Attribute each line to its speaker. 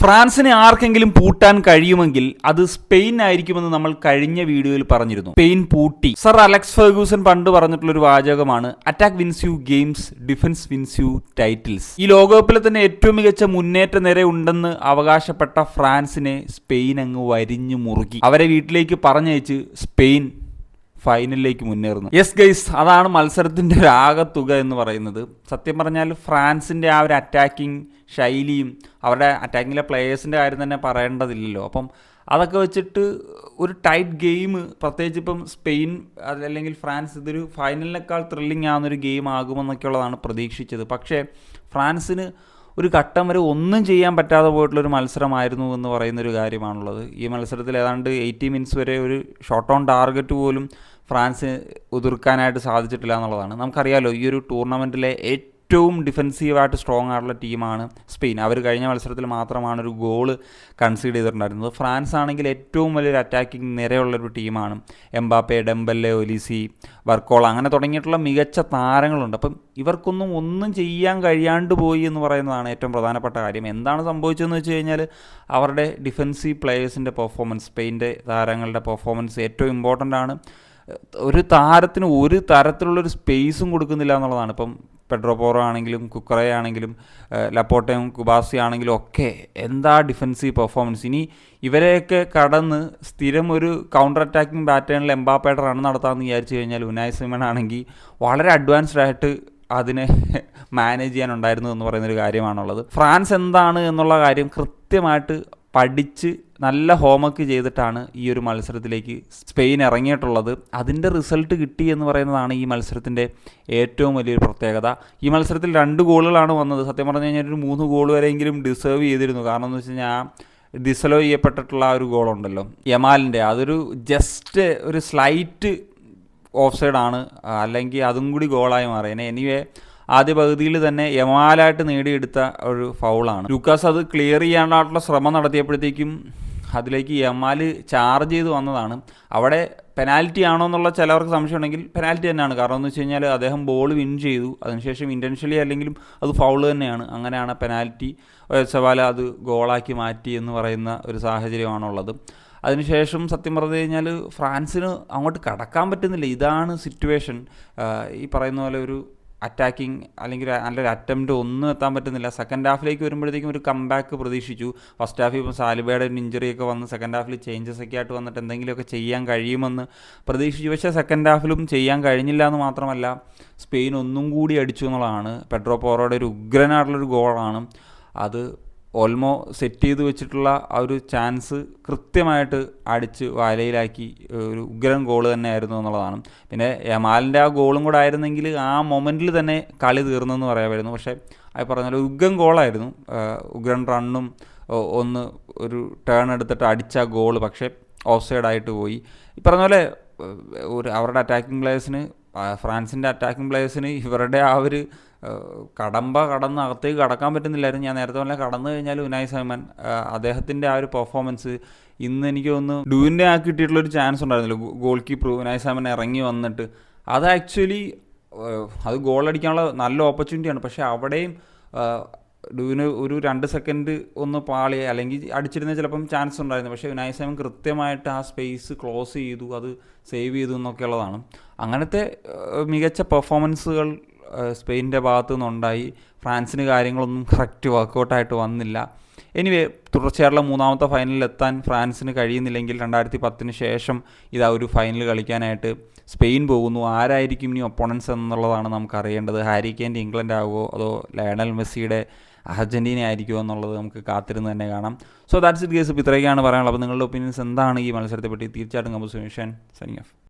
Speaker 1: ഫ്രാൻസിനെ ആർക്കെങ്കിലും പൂട്ടാൻ കഴിയുമെങ്കിൽ അത് സ്പെയിൻ ആയിരിക്കുമെന്ന് നമ്മൾ കഴിഞ്ഞ വീഡിയോയിൽ പറഞ്ഞിരുന്നു. സ്പെയിൻ പൂട്ടി. സർ അലക്സ് ഫെർഗൂസൺ പണ്ട് പറഞ്ഞിട്ടുള്ള ഒരു വാചകമാണ് attack wins you games, defence wins you titles. ഈ ലോകകപ്പിലെ തന്നെ ഏറ്റവും മികച്ച മുന്നേറ്റ നിര ഉണ്ടെന്ന് അവകാശപ്പെട്ട ഫ്രാൻസിനെ സ്പെയിൻ അങ്ങ് വരിഞ്ഞു മുറുകി. അവരെ വീട്ടിലേക്ക് പറഞ്ഞയച്ച് സ്പെയിൻ ഫൈനലിലേക്ക് മുന്നേറുന്നു. യെസ് ഗൈസ്, അതാണ് മത്സരത്തിൻ്റെ ഒരു ആകത്തുക എന്ന് പറയുന്നത്. സത്യം പറഞ്ഞാൽ ഫ്രാൻസിൻ്റെ ആ ഒരു അറ്റാക്കിംഗ് ശൈലിയും അവരുടെ അറ്റാക്കിങ്ങിലെ പ്ലേയേഴ്സിൻ്റെ കാര്യം തന്നെ പറയേണ്ടതില്ലല്ലോ. അപ്പം അതൊക്കെ വെച്ചിട്ട് ഒരു ടൈറ്റ് ഗെയിം, പ്രത്യേകിച്ച് ഇപ്പം സ്പെയിൻ അല്ലെങ്കിൽ ഫ്രാൻസ്, ഇതൊരു ഫൈനലിനേക്കാൾ ത്രില്ലിംഗ് ആവുന്നൊരു ഗെയിം ആകുമെന്നൊക്കെയുള്ളതാണ് പ്രതീക്ഷിച്ചത്. പക്ഷേ ഫ്രാൻസിന് ഒരു ഘട്ടം വരെ ഒന്നും ചെയ്യാൻ പറ്റാതെ പോയിട്ടുള്ളൊരു മത്സരമായിരുന്നു എന്ന് പറയുന്നൊരു കാര്യമാണുള്ളത്. ഈ മത്സരത്തിൽ ഏതാണ്ട് 80 മിനിറ്റ്സ് വരെ ഒരു ഷോട്ട് ഓൺ ടാർഗറ്റ് പോലും ഫ്രാൻസിന് ഉതിർക്കാനായിട്ട് സാധിച്ചിട്ടില്ല എന്നുള്ളതാണ്. നമുക്കറിയാമല്ലോ, ഈ ഒരു ടൂർണമെൻറ്റിലെ ഏറ്റവും ഡിഫെൻസീവായിട്ട് സ്ട്രോങ് ആയിട്ടുള്ള ടീമാണ് സ്പെയിൻ. അവർ കഴിഞ്ഞ മത്സരത്തിൽ മാത്രമാണ് ഒരു ഗോള് കൺസീഡ് ചെയ്തിട്ടുണ്ടായിരുന്നത്. ഫ്രാൻസ് ആണെങ്കിൽ ഏറ്റവും വലിയൊരു അറ്റാക്കിംഗ് നിരയുള്ളൊരു ടീമാണ്. എംബാപ്പെ, ഡെംബെല്ലെ, ഒലിസി, വർക്കോള, അങ്ങനെ തുടങ്ങിയിട്ടുള്ള മികച്ച താരങ്ങളുണ്ട്. അപ്പം ഒന്നും ചെയ്യാൻ കഴിയാണ്ട് പോയി എന്ന് പറയുന്നതാണ് ഏറ്റവും പ്രധാനപ്പെട്ട കാര്യം. എന്താണ് സംഭവിച്ചതെന്ന് വെച്ച് കഴിഞ്ഞാൽ അവരുടെ ഡിഫെൻസീവ് പ്ലേയേഴ്സിൻ്റെ പെർഫോമൻസ്, സ്പെയിൻ്റെ താരങ്ങളുടെ പെർഫോമൻസ് ഏറ്റവും ഇമ്പോർട്ടൻ്റ് ആണ്. ഒരു താരത്തിന് ഒരു തരത്തിലുള്ളൊരു സ്പേസും കൊടുക്കുന്നില്ല എന്നുള്ളതാണ്. ഇപ്പം പെഡ്രോ പോറോ ആണെങ്കിലും കുക്കറെ ആണെങ്കിലും ലപ്പോട്ടയും കുബാസി ആണെങ്കിലും ഒക്കെ എന്താ ഡിഫെൻസീവ് പെർഫോമൻസ്. ഇനി ഇവരെയൊക്കെ കടന്ന് സ്ഥിരം ഒരു കൗണ്ടർ അറ്റാക്കിംഗ് പാറ്റേണിൽ എംബാപ്പയുടെ റൺ നടത്താമെന്ന് വിചാരിച്ചു കഴിഞ്ഞാൽ ഉനായ് സിമൺ ആണെങ്കിൽ വളരെ അഡ്വാൻസ്ഡ് ആയിട്ട് അതിനെ മാനേജ് ചെയ്യാനുണ്ടായിരുന്നു എന്ന് പറയുന്നൊരു കാര്യമാണുള്ളത്. ഫ്രാൻസ് എന്താണ് എന്നുള്ള കാര്യം കൃത്യമായിട്ട് പഠിച്ച് നല്ല ഹോംവർക്ക് ചെയ്തിട്ടാണ് ഈ ഒരു മത്സരത്തിലേക്ക് സ്പെയിൻ ഇറങ്ങിയിട്ടുള്ളത്. അതിൻ്റെ റിസൾട്ട് കിട്ടി എന്ന് പറയുന്നതാണ് ഈ മത്സരത്തിൻ്റെ ഏറ്റവും വലിയൊരു പ്രത്യേകത. ഈ മത്സരത്തിൽ 2 ഗോളുകളാണ് വന്നത്. സത്യം പറഞ്ഞു കഴിഞ്ഞാൽ ഒരു 3 ഗോൾ വരെയെങ്കിലും ഡിസേർവ് ചെയ്തിരുന്നു. കാരണം എന്ന് വെച്ച് കഴിഞ്ഞാൽ ഡിസലോ ചെയ്യപ്പെട്ടിട്ടുള്ള ആ ഒരു ഗോളുണ്ടല്ലോ യമാലിൻ്റെ, അതൊരു ജസ്റ്റ് ഒരു സ്ലൈറ്റ് ഓഫ് സൈഡാണ്, അല്ലെങ്കിൽ അതും കൂടി ഗോളായി മാറിയേനെ. എനിവേ ആദ്യ പകുതിയിൽ തന്നെ യമാലായിട്ട് നേടിയെടുത്ത ഒരു ഫൗളാണ്. ലൂക്കാസ് അത് ക്ലിയർ ചെയ്യാനായിട്ടുള്ള ശ്രമം നടത്തിയപ്പോഴത്തേക്കും അതിലേക്ക് യമാൽ ചാർജ് ചെയ്ത് വന്നതാണ്. അവിടെ പെനാൽറ്റി ആണോ എന്നുള്ള ചിലവർക്ക് സംശയം ഉണ്ടെങ്കിൽ പെനാൽറ്റി തന്നെയാണ്. കാരണം എന്ന് വെച്ച് കഴിഞ്ഞാൽ അദ്ദേഹം ബോൾ വിൻ ചെയ്തു, അതിനുശേഷം ഇൻറ്റൻഷ്യലി അല്ലെങ്കിലും അത് ഫൗൾ തന്നെയാണ്. അങ്ങനെയാണ് പെനാൽറ്റി സവാല അത് ഗോളാക്കി മാറ്റി എന്ന് പറയുന്ന ഒരു സാഹചര്യമാണുള്ളത്. അതിനുശേഷം സത്യം പറഞ്ഞു കഴിഞ്ഞാൽ ഫ്രാൻസിന് അങ്ങോട്ട് കടക്കാൻ പറ്റുന്നില്ല. ഇതാണ് സിറ്റുവേഷൻ. ഈ പറയുന്ന പോലെ ഒരു അറ്റാക്കിംഗ് അല്ലെങ്കിൽ നല്ലൊരു അറ്റംപ്റ്റ് ഒന്നും എത്താൻ പറ്റുന്നില്ല. സെക്കൻഡ് ഹാഫിലേക്ക് വരുമ്പോഴത്തേക്കും ഒരു കംബാക്ക് പ്രതീക്ഷിച്ചു. ഫസ്റ്റ് ഹാഫിൽ ഇപ്പോൾ സാലിബയുടെ ഇഞ്ചറിയൊക്കെ വന്ന് സെക്കൻഡ് ഹാഫിൽ ചേഞ്ചസ് ഒക്കെ ആയിട്ട് വന്നിട്ട് എന്തെങ്കിലുമൊക്കെ ചെയ്യാൻ കഴിയുമെന്ന് പ്രതീക്ഷിച്ചു. പക്ഷേ സെക്കൻഡ് ഹാഫിലും ചെയ്യാൻ കഴിഞ്ഞില്ല എന്ന് മാത്രമല്ല, സ്പെയിൻ ഒന്നും കൂടി അടിച്ചു എന്നുള്ളതാണ്. പെഡ്രോ പോറോയുടെ ഒരു ഉഗ്രനായിട്ടുള്ളൊരു ഗോളാണ് അത്. ഓൾമോ സെറ്റ് ചെയ്ത് വെച്ചിട്ടുള്ള ആ ഒരു ചാൻസ് കൃത്യമായിട്ട് അടിച്ച് വലയിലാക്കി ഒരു ഉഗ്രൻ ഗോൾ തന്നെയായിരുന്നു എന്നുള്ളതാണ്. പിന്നെ യമാലിൻ്റെ ആ ഗോളും കൂടെ ആയിരുന്നെങ്കിൽ ആ മൊമെൻറ്റിൽ തന്നെ കളി തീർന്നെന്ന് പറയാമായിരുന്നു. പക്ഷേ അത് പറഞ്ഞാൽ ഉഗ്രൻ ഗോളായിരുന്നു. ഉഗ്രൻ റണ്ണും ഒന്ന് ഒരു ടേൺ എടുത്തിട്ട് അടിച്ച ഗോൾ പക്ഷേ ഓഫ് സൈഡായിട്ട് പോയി. ഈ പറഞ്ഞ പോലെ അവരുടെ അറ്റാക്കിംഗ് പ്ലേയേഴ്സിന്, ഫ്രാൻസിൻ്റെ അറ്റാക്കിംഗ് പ്ലേയേഴ്സിന് ഇവരുടെ ആ ഒരു കടന്ന് അകത്തേക്ക് കടക്കാൻ പറ്റുന്നില്ലായിരുന്നു. ഞാൻ നേരത്തെ പറഞ്ഞാൽ കടന്നു കഴിഞ്ഞാൽ ഉനായ് സിമൺ അദ്ദേഹത്തിൻ്റെ ആ ഒരു പെർഫോമൻസ് ഇന്ന് എനിക്ക് തോന്നുന്നു ഡൂവിൻ്റെ ആ കിട്ടിയിട്ടുള്ളൊരു ചാൻസ് ഉണ്ടായിരുന്നല്ലോ, ഗോൾ കീപ്പർ ഉനായ് സിമൺ ഇറങ്ങി വന്നിട്ട് അത് ആക്ച്വലി അത് ഗോളടിക്കാനുള്ള നല്ല ഓപ്പർച്യൂണിറ്റിയാണ്. പക്ഷേ അവിടെയും ഡൂവിന് ഒരു 2 സെക്കൻഡ് ഒന്ന് പാളി അല്ലെങ്കിൽ അടിച്ചിരുന്ന ചിലപ്പം ചാൻസ് ഉണ്ടായിരുന്നു. പക്ഷേ ഉനായ് സിമൺ കൃത്യമായിട്ട് ആ സ്പേസ് ക്ലോസ് ചെയ്തു, അത് സേവ് ചെയ്തു എന്നൊക്കെയുള്ളതാണ്. അങ്ങനത്തെ മികച്ച പെർഫോമൻസുകൾ സ്പെയിനിൻ്റെ ഭാഗത്തു നിന്നുണ്ടായി. ഫ്രാൻസിന് കാര്യങ്ങളൊന്നും കറക്റ്റ് വർക്കൗട്ടായിട്ട് വന്നില്ല. എനിവേ തുടർച്ചയായിട്ടുള്ള 3ാമത്തെ ഫൈനലിൽ എത്താൻ ഫ്രാൻസിന് കഴിയുന്നില്ലെങ്കിൽ 2010 ശേഷം ഇതാ ഒരു ഫൈനൽ കളിക്കാനായിട്ട് സ്പെയിൻ പോകുന്നു. ആരായിരിക്കും ഇനി ഒപ്പോണൻസ് എന്നുള്ളതാണ് നമുക്ക് അറിയേണ്ടത്. ഹാരി കെയിൻ്റെ ഇംഗ്ലണ്ട് ആകുമോ അതോ ലയണൽ മെസ്സിയുടെ അർജൻറ്റീന ആയിരിക്കുമോ എന്നുള്ളത് നമുക്ക് കാത്തിരുന്ന് തന്നെ കാണാം. So that's it guys. ഇപ്പോൾ ഇത്രയൊക്കെയാണ് പറയാനുള്ളത്. അപ്പോൾ നിങ്ങളുടെ ഒപ്പീനിയൻസ് എന്താണ് ഈ മത്സരത്തെ പറ്റി? തീർച്ചയായിട്ടും കമന്റ് സെക്ഷൻ സൈനിങ് ഓഫ്.